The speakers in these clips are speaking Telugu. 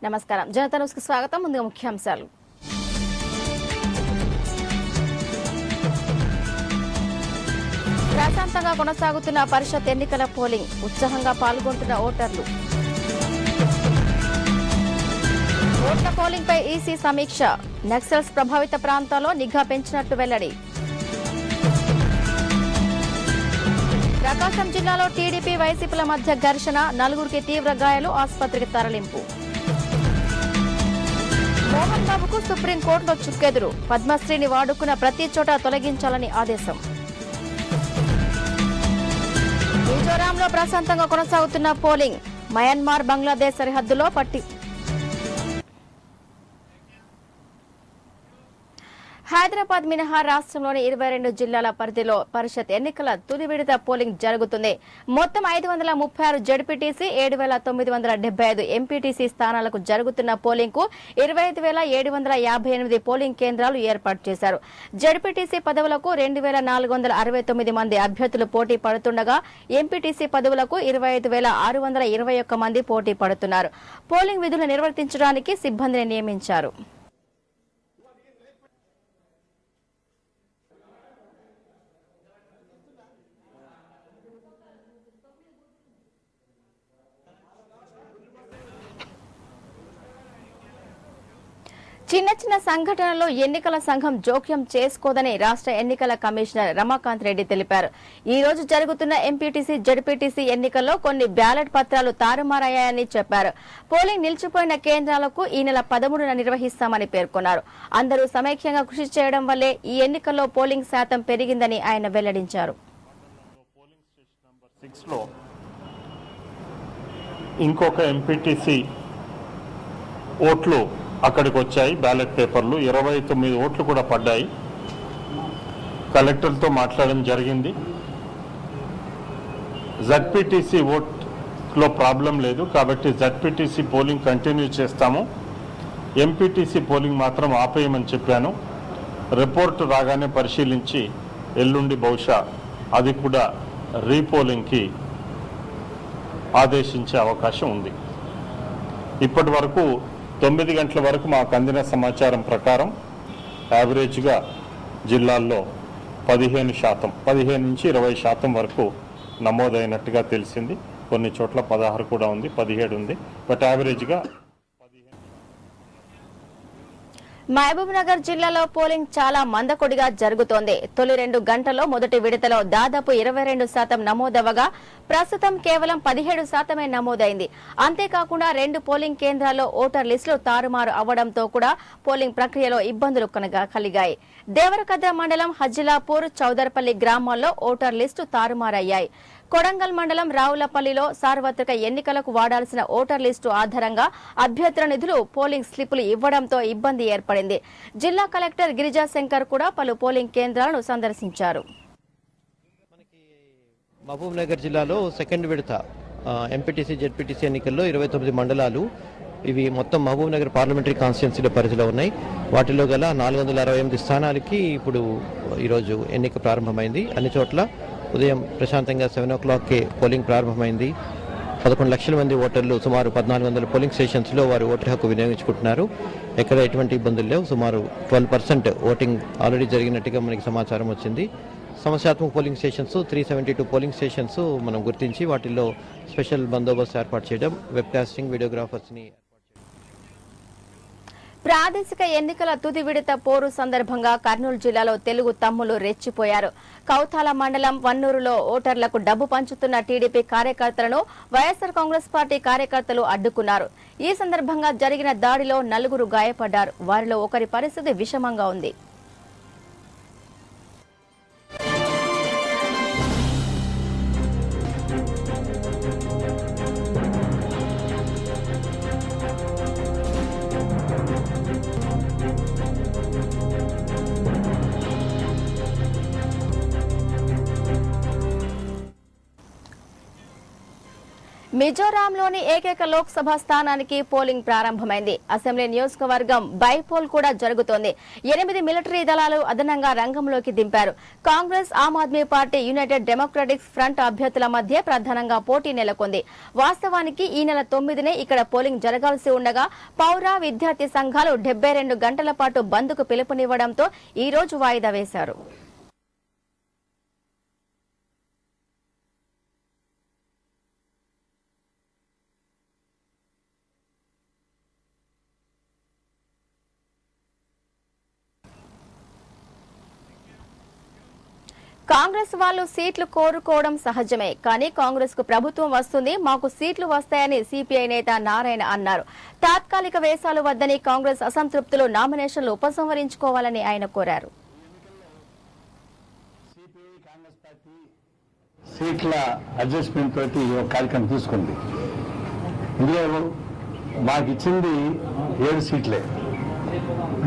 నమస్కారం. జనతా న్యూస్ కు స్వాగతం. ముందుగా ముఖ్యాంశాలు. ప్రశాంతంగా కొనసాగుతున్న పరిషత్ ఎన్నికల పోలింగ్, ఉత్సాహంగా పాల్గొంటున్న ఓటర్లు. ఓట్ల పోలింగ్ పై ఈసీ సమీక్ష, నక్సల్స్ ప్రభావిత ప్రాంతాల్లో నిఘా పెంచినట్టు వెల్లడి. ప్రకాశం జిల్లాలో టీడీపీ వైసీపీల మధ్య ఘర్షణ, నలుగురికి తీవ్ర గాయాలు, ఆసుపత్రికి తరలింపు. మోహన్ బాబుకు సుప్రీంకోర్టులో చుక్కెదురు, పద్మశ్రీని వాడుకున్న ప్రతి చోట తొలగించాలని ఆదేశం. మిజోరాంలో ప్రశాంతంగా కొనసాగుతున్న పోలింగ్, మయన్మార్ బంగ్లాదేశ్ సరిహద్దులో హైదరాబాద్ మినహా రాష్ట్రంలోని 22 జిల్లాల పరిధిలో పరిషత్ ఎన్నికల తుది విడత పోలింగ్ జరుగుతుంది. మొత్తం 536 జడ్పీటీసీ, 7,975 ఎంపీటీసీ స్థానాలకు జరుగుతున్న పోలింగ్ కు 25,758 పోలింగ్ కేంద్రాలు ఏర్పాటు చేశారు. జడ్పీటీసీ పదవులకు 2,469 మంది అభ్యర్థులు పోటీ పడుతుండగా ఎంపీటీసీ పదవులకు 25,621 మంది పోటీ పడుతున్నారు. పోలింగ్ విధులు నిర్వర్తించడానికి సిబ్బందిని నియమించారు. చిన్న చిన్న సంఘటనలో ఎన్నికల సంఘం జోక్యం చేసుకోదని రాష్ట్ర ఎన్నికల కమిషనర్ రమాకాంత్ రెడ్డి తెలిపారు. ఈ రోజు జరుగుతున్న ఎంపీటీసీ, జడ్పీటీసీ ఎన్నికల్లో కొన్ని బ్యాలెట్ పత్రాలు తారుమారయ్యాయని చెప్పారు. పోలింగ్ నిలిచిపోయిన కేంద్రాలకు ఈ నెల 13న నిర్వహిస్తామని పేర్కొన్నారు. అందరూ సమైక్యంగా కృషి చేయడం వల్లే ఈ ఎన్నికల్లో పోలింగ్ శాతం పెరిగిందని ఆయన వెల్లడించారు. ఇంకొక ఎంపీటీసీ ఓట్లు అక్కడికి వచ్చాయి. బ్యాలెట్ పేపర్లు 29 ఓట్లు కూడా పడ్డాయి. కలెక్టర్తో మాట్లాడడం జరిగింది. జడ్పీటీసీ ఓట్లో ప్రాబ్లం లేదు కాబట్టి జడ్పీటీసీ పోలింగ్ కంటిన్యూ చేస్తాము. ఎంపీటీసీ పోలింగ్ మాత్రం ఆపేయమని చెప్పాను. రిపోర్టు రాగానే పరిశీలించి ఎల్లుండి బహుశా అది కూడా రీపోలింగ్కి ఆదేశించే అవకాశం ఉంది. ఇప్పటి వరకు 9 గంటల వరకు మాకు అందిన సమాచారం ప్రకారం యావరేజ్గా జిల్లాల్లో 15 నుంచి 20% వరకు నమోదైనట్టుగా తెలిసింది. కొన్ని చోట్ల 16 కూడా ఉంది, 17 ఉంది. బట్ యావరేజ్గా మహబూబ్ నగర్ జిల్లాలో పోలింగ్ చాలా మందకొడిగా జరుగుతోంది. తొలి 2 గంటల్లో మొదటి విడతలో దాదాపు 22% నమోదవగా ప్రస్తుతం కేవలం 17% నమోదైంది. అంతేకాకుండా 2 పోలింగ్ కేంద్రాల్లో ఓటర్ లిస్టులు తారుమారు అవ్వడంతో కూడా పోలింగ్ ప్రక్రియలో ఇబ్బందులు కలిగాయి. దేవరకద్ర మండలం హజ్జిలాపూర్, చౌదర్పల్లి గ్రామాల్లో ఓటర్ లిస్టు తారుమారయ్యాయి. కొడంగల్ మండలం రావులపల్లిలో సార్వత్రిక ఎన్నికలకు వాడాల్సిన ఓటర్ లిస్టు ఆధారంగా అభ్యర్థుల నిధులు పోలింగ్ స్లిప్పులు ఇవ్వడంతో ఇబ్బంది ఏర్పడింది. జిల్లా కలెక్టర్ గిరిజాశంకర్ కూడా పలు పోలింగ్ కేంద్రాలను సందర్శించారు. మహబూబ్ నగర్ జిల్లాలో సెకండ్ విడత ఎంపీటీసీ, జెడ్పీటీసీ ఎన్నికల్లో 29 మండలాలు ఇవి మొత్తం మహబూబ్ నగర్ పార్లమెంటరీ కాన్స్టిట్యున్సీల పరిధిలో ఉన్నాయి. వాటిలో గల 468 స్థానాలకి ఇప్పుడు ఈరోజు ఎన్నిక ప్రారంభమైంది. అన్ని చోట్ల ఉదయం ప్రశాంతంగా 7 o'clockకే పోలింగ్ ప్రారంభమైంది. 11 లక్షల మంది ఓటర్లు సుమారు 1400 పోలింగ్ స్టేషన్స్లో వారు ఓటర్ హక్కు వినియోగించుకుంటున్నారు. ఎక్కడ ఎటువంటి ఇబ్బందులు లేవు. సుమారు 12% ఓటింగ్ ఆల్రెడీ జరిగినట్టుగా మనకి సమాచారం వచ్చింది. సమస్యాత్మక పోలింగ్ స్టేషన్స్ 372 పోలింగ్ స్టేషన్స్ మనం గుర్తించి వాటిల్లో స్పెషల్ బందోబస్తు ఏర్పాటు చేయడం, వెబ్కాస్టింగ్, వీడియోగ్రాఫర్స్ని. ప్రాదేశిక ఎన్నికల తుది విడత పోరు సందర్భంగా కర్నూలు జిల్లాలో తెలుగు తమ్ములు రెచ్చిపోయారు. కౌతాల మండలం వన్నూరులో ఓటర్లకు డబ్బు పంచుతున్న టీడీపీ కార్యకర్తలను వైఎస్ఆర్ కాంగ్రెస్ పార్టీ కార్యకర్తలు అడ్డుకున్నారు. ఈ సందర్భంగా జరిగిన దాడిలో 4 గాయపడ్డారు. వారిలో ఒకరి పరిస్థితి విషమంగా ఉంది. మిజోరాంలోని ఏకైక లోక్సభ స్థానానికి పోలింగ్ ప్రారంభమైంది. అసెంబ్లీ నియోజకవర్గం బైపోల్ కూడా జరుగుతోంది. 8 మిలిటరీ దళాలు అదనంగా రంగంలోకి దింపారు. Congress, Aam Aadmi party, United Democratic Front అభ్యర్థుల మధ్య ప్రధానంగా పోటీ నెలకొంది. వాస్తవానికి ఈ నెల 9నే ఇక్కడ పోలింగ్ జరగాల్సి ఉండగా పౌర, విద్యార్థి సంఘాలు 72 గంటల పాటు బంద్కు పిలుపునివ్వడంతో ఈ రోజు వాయిదా వేశారు. కాంగ్రెస్ వాళ్ళు సీట్లు కోరుకోవడం సహజమే, కానీ కాంగ్రెస్ కు ప్రభుత్వం వస్తుంది, మాకు సీట్లు వస్తాయని సిపిఐ నేత నారాయణ అన్నారు. తాత్కాలిక వేషాలు వద్దని కాంగ్రెస్ అసంతృప్తులు నామినేషన్లు ఉపసంహరించుకోవాలని ఆయన కోరారు. సీట్ల అడ్జస్ట్మెంట్ తోటి ఒక కార్యక్రమం తీసుకుంది. ఇందులో మాకు ఇచ్చింది 7 సీట్లే.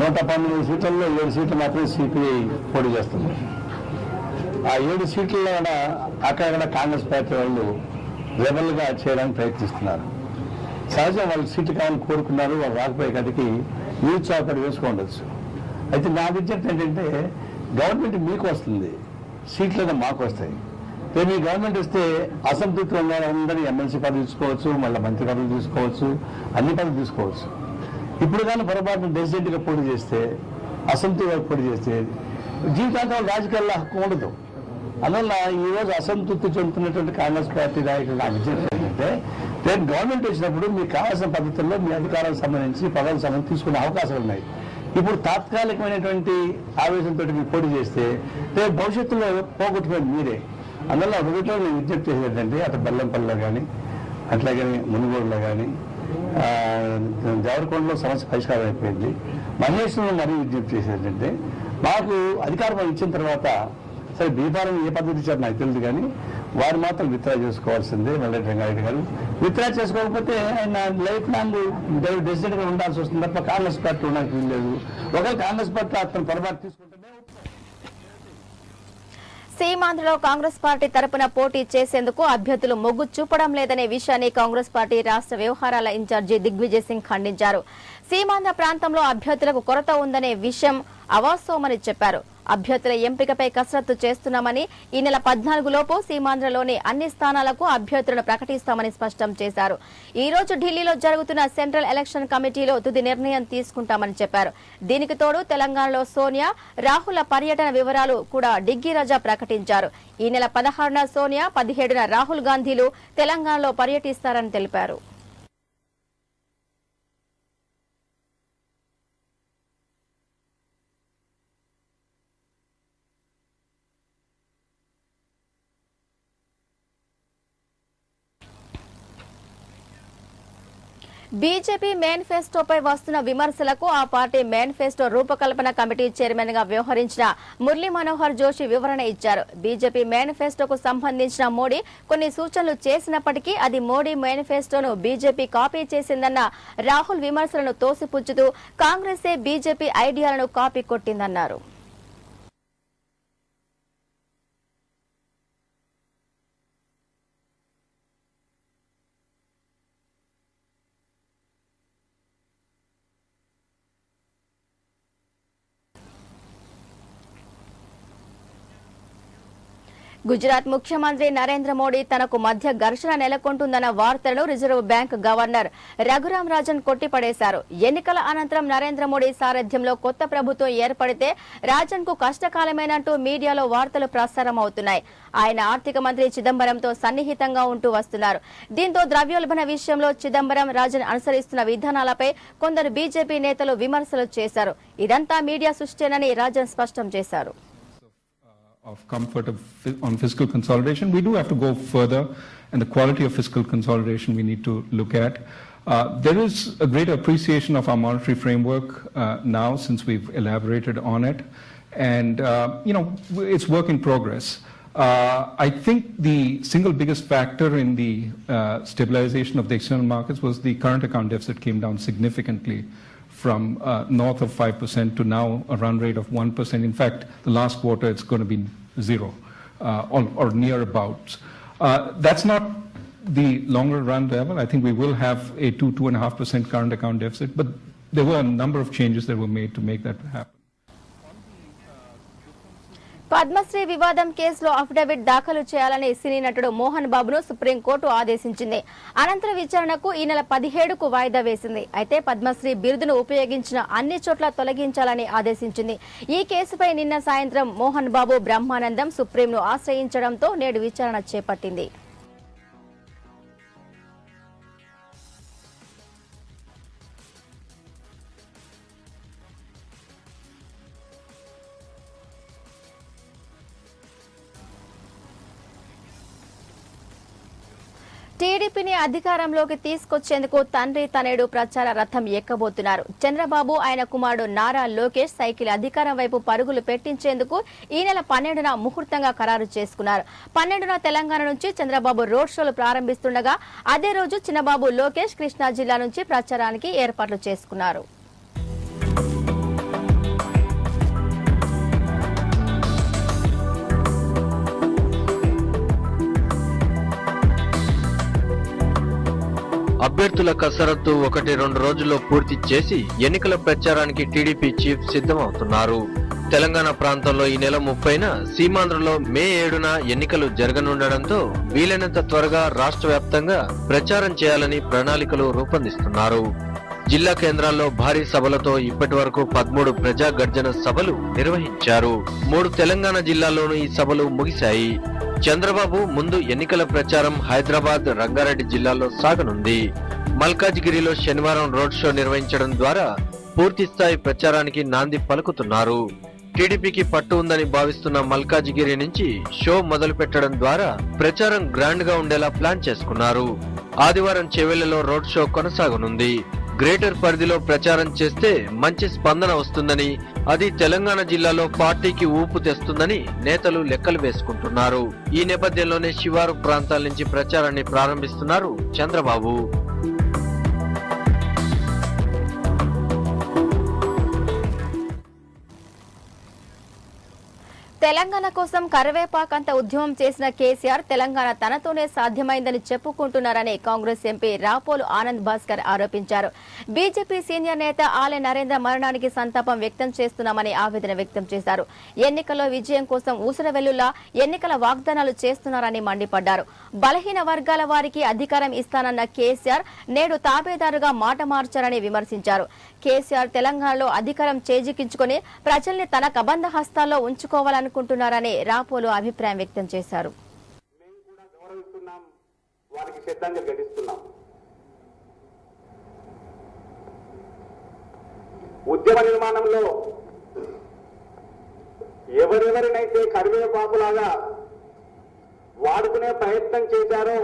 119 సీట్లలో 7 సీట్లు మాత్రమే సిపిఐ పోటీ చేస్తుంది. ఆ 7 సీట్లలో కూడా అక్కడ కాంగ్రెస్ పార్టీ వాళ్ళు రెబల్గా చేయడానికి ప్రయత్నిస్తున్నారు. సహజంగా వాళ్ళు సీట్లు కావాలని కోరుకున్నారు. వాళ్ళు రాకపోయే గదికి నిరుత్సాహపడి వేసుకోండొచ్చు. అయితే నా విజ్ఞప్తి ఏంటంటే, గవర్నమెంట్ మీకు వస్తుంది, సీట్లను మాకు వస్తాయి. రేపు ఈ గవర్నమెంట్ వస్తే అసంతృప్తి ఉన్న వాళ్ళందరూ ఎమ్మెల్సీ పదవి తీసుకోవచ్చు, మళ్ళీ మంత్రి పదవులు తీసుకోవచ్చు, అన్ని పదవులు తీసుకోవచ్చు. ఇప్పుడు కానీ పొరపాటున ప్రెసిడెంట్గా పోటీ చేస్తే, అసంతృప్తిగా పోటీ చేస్తే జీవితాంతం రాజకీయాల్లో హక్కు ఉండదు. అందువల్ల ఈరోజు అసంతృప్తి చెందుతున్నటువంటి కాంగ్రెస్ పార్టీ నాయకులు నాకు విజ్ఞప్తి ఏంటంటే, రేపు గవర్నమెంట్ వచ్చినప్పుడు మీకు కావాల్సిన పద్ధతుల్లో మీ అధికారాలకు సంబంధించి పదవులకు సంబంధించి తీసుకునే అవకాశాలు ఉన్నాయి. ఇప్పుడు తాత్కాలికమైనటువంటి ఆవేశంతో మీరు పోటీ చేస్తే రేపు భవిష్యత్తులో పోగొట్టుకునేది మీరే. అందువల్ల ఒకటిలో నేను విజ్ఞప్తి చేసేది ఏంటంటే, అటు బెల్లంపల్లిలో కానీ, అట్లాగే మునుగోడులో కానీ, దేవరకొండలో సమస్య పరిష్కారం అయిపోయింది. మహేష్ను మరీ విజ్ఞప్తి చేసేది ఏంటంటే, మాకు అధికారం ఇచ్చిన తర్వాత సరే బీఫారం ఏ పద్ధతి ఇచ్చారు నాకు తెలియదు, కానీ వారు మాత్రం విత్డ్రా చేసుకోవాల్సిందే. వెల్లడి రంగారెడ్డి గారు విత్డ్రా చేసుకోకపోతే ఆయన లైఫ్ లాంగ్ డెసిడెంట్గా ఉండాల్సి వస్తుంది తప్ప కాంగ్రెస్ పార్టీ ఉండడానికి వీల్లేదు. ఒకవేళ కాంగ్రెస్ పార్టీ అతను పొరపాటు తీసుకుంటే సీమాంధ్రలో కాంగ్రెస్ పార్టీ తరపున పోటీ చేసేందుకు అభ్యర్థులు మొగ్గు చూపడం లేదనే విషయాన్ని కాంగ్రెస్ పార్టీ రాష్ట్ర వ్యవహారాల ఇన్ఛార్జి దిగ్విజయ్ సింగ్ ఖండించారు. సీమాంధ్ర ప్రాంతంలో అభ్యర్థులకు కొరత ఉందనే విషయం అవాస్తవమని చెప్పారు. అభ్యర్థుల ఎంపికపై కసరత్తు చేస్తున్నామని, ఈ నెల 14 లోపు సీమాంధ్రలోని అన్ని స్థానాలకు అభ్యర్థులను ప్రకటిస్తామని స్పష్టం చేశారు. ఈ రోజు ఢిల్లీలో జరుగుతున్న సెంట్రల్ ఎలక్షన్ కమిటీలో తుది నిర్ణయం తీసుకుంటామని చెప్పారు. దీనికి తోడు తెలంగాణలో సోనియా, రాహుల్ పర్యటన వివరాలు కూడా డిగ్గీ రజా ప్రకటించారు. ఈ నెల 16న సోనియా, 17న రాహుల్ గాంధీలు తెలంగాణలో పర్యటిస్తారని తెలిపారు. బీజేపీ మేనిఫెస్టోపై వస్తున్న విమర్శలకు ఆ పార్టీ మేనిఫెస్టో రూపకల్పన కమిటీ చైర్మన్ గా వ్యవహరించిన మురళీ మనోహర్ జోషి వివరణ ఇచ్చారు. బీజేపీ మేనిఫెస్టోకు సంబంధించిన మోడీ కొన్ని సూచనలు చేసినప్పటికీ అది మోడీ మేనిఫెస్టోను బీజేపీ కాపీ చేసిందన్న రాహుల్ విమర్శలను తోసిపుచ్చుతూ కాంగ్రెసే బీజేపీ ఐడియాలను కాపీ కొట్టిందన్నారు. గుజరాత్ ముఖ్యమంత్రి నరేంద్ర మోడీ తనకు మధ్య ఘర్షణ నెలకొంటుందన్న వార్తలను reserve bank governor Raghuram Rajan కొట్టిపడేశారు. ఎన్నికల అనంతరం నరేంద్ర మోడీ సారథ్యంలో కొత్త ప్రభుత్వం ఏర్పడితే రాజన్ కు కష్టకాలమేనంటూ మీడియాలో వార్తలు ప్రసారం అవుతున్నాయి. ఆయన ఆర్థిక మంత్రి చిదంబరంతో సన్నిహితంగా ఉంటూ వస్తున్నారు. దీంతో ద్రవ్యోల్బణ విషయంలో చిదంబరం, రాజన్ అనుసరిస్తున్న విధానాలపై కొందరు బీజేపీ నేతలు విమర్శలు చేశారు. ఇదంతా మీడియా సృష్టినని రాజన్ స్పష్టం చేశారు. Of comfort on fiscal consolidation. We do have to go further, and the quality of fiscal consolidation we need to look at. There is a greater appreciation of our monetary framework now since we've elaborated on it, and it's work in progress. I think the single biggest factor in the stabilization of the external markets was the current account deficit came down significantly from north of 5% to now a run rate of 1%. In fact, the last quarter it's going to be 0 or near about. That's not the longer run level, I think we will have a 2.5% current account deficit, but there were a number of changes that were made to make that happen. Padmashri వివాదం కేసులో అఫిడవిట్ దాఖలు చేయాలని సినీ నటుడు మోహన్ బాబును సుప్రీంకోర్టు ఆదేశించింది. అనంతరం విచారణకు ఈ నెల 17కు వాయిదా వేసింది. అయితే పద్మశ్రీ బిరుదును ఉపయోగించిన అన్ని చోట్ల తొలగించాలని ఆదేశించింది. ఈ కేసుపై నిన్న సాయంత్రం మోహన్ బాబు బ్రహ్మానందం సుప్రీంను ఆశ్రయించడంతో నేడు విచారణ చేపట్టింది. టీడీపీని అధికారంలోకి తీసుకొచ్చేందుకు తండ్రి తనయుడు ప్రచార రథం ఎక్కబోతున్నారు. చంద్రబాబు ఆయన కుమారుడు నారా లోకేష్ సైకిల్ అధికారం వైపు పరుగులు పెట్టించేందుకు ఈ నెల 12న ముహూర్తంగా ఖరారు చేసుకున్నారు. 12న తెలంగాణ నుంచి చంద్రబాబు రోడ్ షోలు ప్రారంభిస్తుండగా అదే రోజు చిన్నబాబు లోకేష్ కృష్ణా జిల్లా నుంచి ప్రచారానికి ఏర్పాట్లు చేసుకున్నారు. అభ్యర్థుల కసరత్తు 1-2 రోజుల్లో పూర్తి చేసి ఎన్నికల ప్రచారానికి టీడీపీ చీఫ్ సిద్ధమవుతున్నారు. తెలంగాణ ప్రాంతంలో ఈ నెల 30న, సీమాంధ్రలో మే 7న ఎన్నికలు జరగనుండడంతో వీలైనంత త్వరగా రాష్ట్ర వ్యాప్తంగా ప్రచారం చేయాలని ప్రణాళికలు రూపొందిస్తున్నారు. జిల్లా కేంద్రాల్లో భారీ సభలతో ఇప్పటి వరకు 13 ప్రజా గర్జన సభలు నిర్వహించారు. 3 తెలంగాణ జిల్లాల్లోనూ ఈ సభలు ముగిశాయి. చంద్రబాబు ముందు ఎన్నికల ప్రచారం హైదరాబాద్, రంగారెడ్డి జిల్లాల్లో సాగనుంది. మల్కాజ్గిరిలో శనివారం రోడ్ షో నిర్వహించడం ద్వారా పూర్తిస్థాయి ప్రచారానికి నాంది పలుకుతున్నారు. టీడీపీకి పట్టు ఉందని భావిస్తున్న మల్కాజ్గిరి నుంచి షో మొదలు పెట్టడం ద్వారా ప్రచారం గ్రాండ్ గా ఉండేలా ప్లాన్ చేసుకున్నారు. ఆదివారం చెవెళ్లలో రోడ్ షో కొనసాగనుంది. గ్రేటర్ పరిధిలో ప్రచారం చేస్తే మంచి స్పందన వస్తుందని, అది తెలంగాణ జిల్లాలో పార్టీకి ఊపు తెస్తుందని నేతలు లెక్కలు వేసుకుంటున్నారు. ఈ నేపథ్యంలోనే శివారు ప్రాంతాల నుంచి ప్రచారాన్ని ప్రారంభిస్తున్నారు చంద్రబాబు. తెలంగాణ కోసం కరివేపాకంత ఉద్యమం చేసిన కేసీఆర్ తెలంగాణ తనతోనే సాధ్యమైందని చెప్పుకుంటున్నారని కాంగ్రెస్ ఎంపీ రాపోలు ఆనంద్ భాస్కర్ ఆరోపించారు. బీజేపీ సీనియర్ నేత ఆలే నరేంద్ర మరణానికి సంతాపం వ్యక్తం చేస్తున్నామని ఆవేదన వ్యక్తం చేశారు. ఎన్నికల్లో విజయం కోసం ఊసరవెల్లులా ఎన్నికల వాగ్దానాలు చేస్తున్నారని మండిపడ్డారు. బలహీన వర్గాల వారికి అధికారం ఇస్తానన్న కేసీఆర్ నేడు తాబేదారుగా మాట మార్చారని విమర్శించారు. కేసీఆర్ తెలంగాణలో అధికారం చేజిక్కించుకుని ప్రజల్ని తన కబంధ హస్తాల్లో ఉంచుకోవాలనుకుంటున్నారని రాపోలు అభిప్రాయం వ్యక్తం చేశారు. ఉద్యమ నిర్మాణంలో ఎవరెవరినైతే కరివేపాకులాగా వాడుకునే ప్రయత్నం చేశారో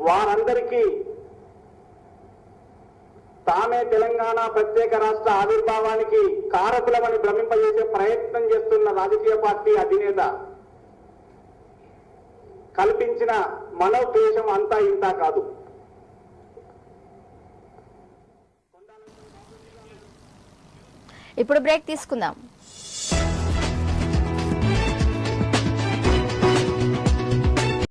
వారందరికీ తామే తెలంగాణ ప్రత్యేక రాష్ట్ర ఆవిర్భావానికి కారకులమని భ్రమింపజేసే ప్రయత్నం చేస్తున్న రాజకీయ పార్టీ అధినేత కల్పించిన మనోక్లేశం అంతా ఇంతా కాదు. ఇప్పుడు బ్రేక్ తీసుకుందాం.